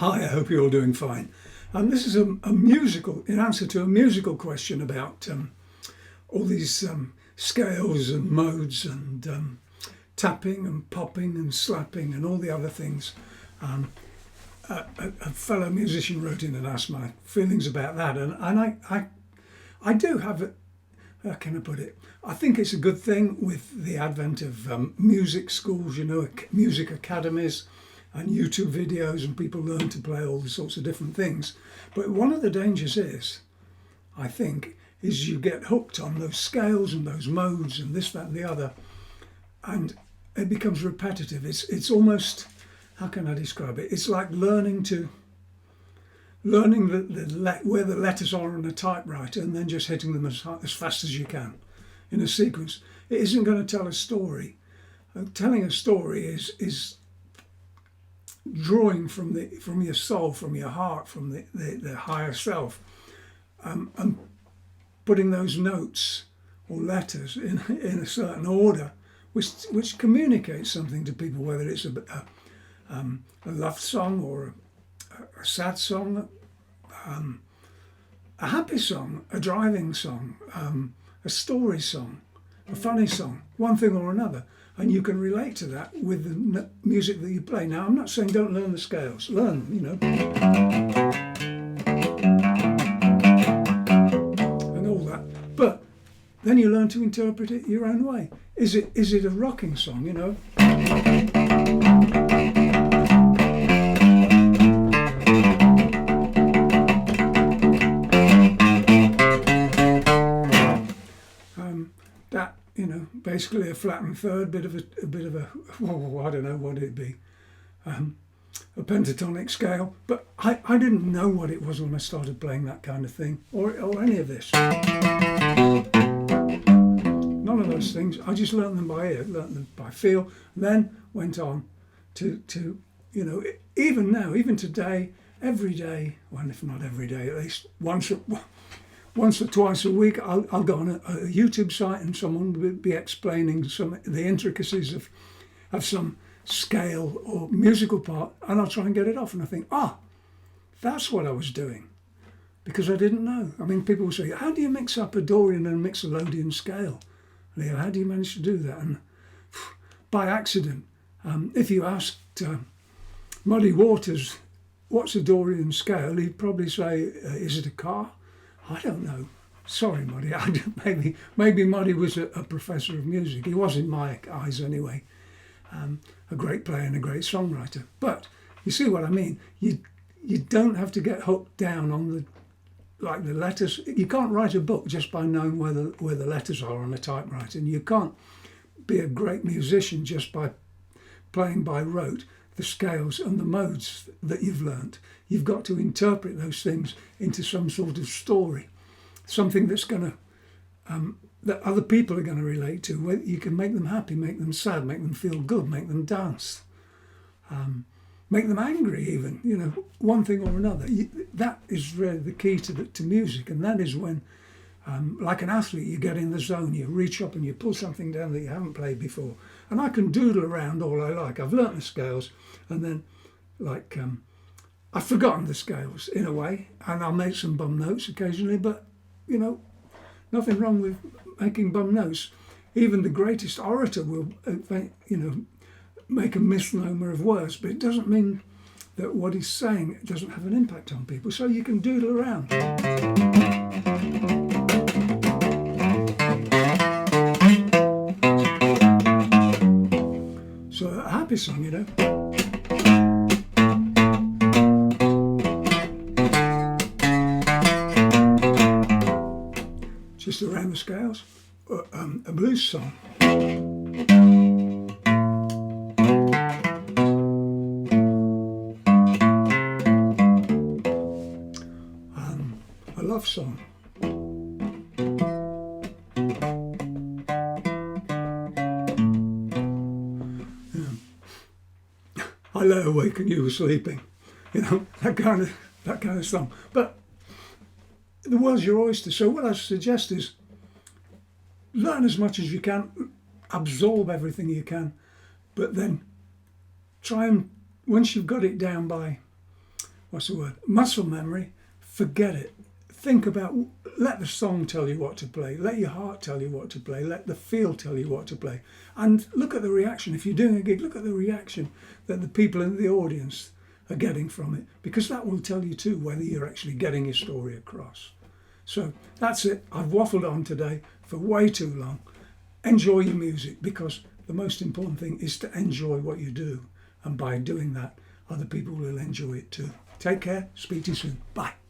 Hi, I hope you're all doing fine. This is a musical, in answer to a musical question about all these scales and modes and tapping and popping and slapping and all the other things. A fellow musician wrote in and asked my feelings about that, and I do have it. How can I put it? I think it's a good thing with the advent of music schools, music academies and YouTube videos, and people learn to play all sorts of different things. But one of the dangers is, I think, is you get hooked on those scales and those modes and this, that and the other, and it becomes repetitive. It's almost, how can I describe it? It's like learning where the letters are on a typewriter and then just hitting them as fast as you can in a sequence. It isn't going to tell a story. Telling a story is drawing from your soul, from your heart, from the higher self, and putting those notes or letters in a certain order, which communicates something to people, whether it's a love song or a sad song, a happy song, a driving song, a story song, a funny song, one thing or another. And you can relate to that with the music that you play. Now, I'm not saying don't learn the scales. Learn, and all that. But then you learn to interpret it your own way. Is it a rocking song, basically a flattened third, a bit of a I don't know what it'd be, a pentatonic scale. But I didn't know what it was when I started playing that kind of thing, or any of this. None of those things. I just learned them by ear, learned them by feel, then went on to even now, even today, every day, well, if not every day, at least once or twice a week, I'll go on a YouTube site and someone will be explaining some the intricacies of some scale or musical part, and I'll try and get it off. And I think, that's what I was doing, because I didn't know. I mean, people will say, how do you mix up a Dorian and a Mixolydian scale? Leo, how do you manage to do that? And by accident, if you asked Muddy Waters, what's a Dorian scale? He'd probably say, is it a car? I don't know. Sorry, Muddy. Maybe Muddy was a professor of music. He was in my eyes anyway. A great player and a great songwriter. But you see what I mean? You don't have to get hooked down on the letters. You can't write a book just by knowing where the letters are on a typewriter, and you can't be a great musician just by playing by rote the scales and the modes that you've learnt. You've got to interpret those things into some sort of story, something that's going to that other people are going to relate to. Where you can make them happy, make them sad, make them feel good, make them dance, make them angry, even. One thing or another. That is really the key to music, and that is when, like an athlete, you get in the zone, you reach up and you pull something down that you haven't played before. And I can doodle around all I like. I've learnt the scales, and then, I've forgotten the scales in a way, and I'll make some bum notes occasionally, but, nothing wrong with making bum notes. Even the greatest orator will, make a misnomer of words, but it doesn't mean that what he's saying doesn't have an impact on people. So you can doodle around. So a happy song, just around the scales. A blues song. A love song. I lay awake and you were sleeping, that kind of song. But the world's your oyster. So what I suggest is learn as much as you can, absorb everything you can, but then try and, once you've got it down by what's the word? Muscle memory. Forget it. Think about, let the song tell you what to play. Let your heart tell you what to play. Let the feel tell you what to play. And look at the reaction. If you're doing a gig, look at the reaction that the people in the audience are getting from it, because that will tell you too whether you're actually getting your story across. So that's it. I've waffled on today for way too long. Enjoy your music, because the most important thing is to enjoy what you do. And by doing that, other people will enjoy it too. Take care. Speak to you soon. Bye.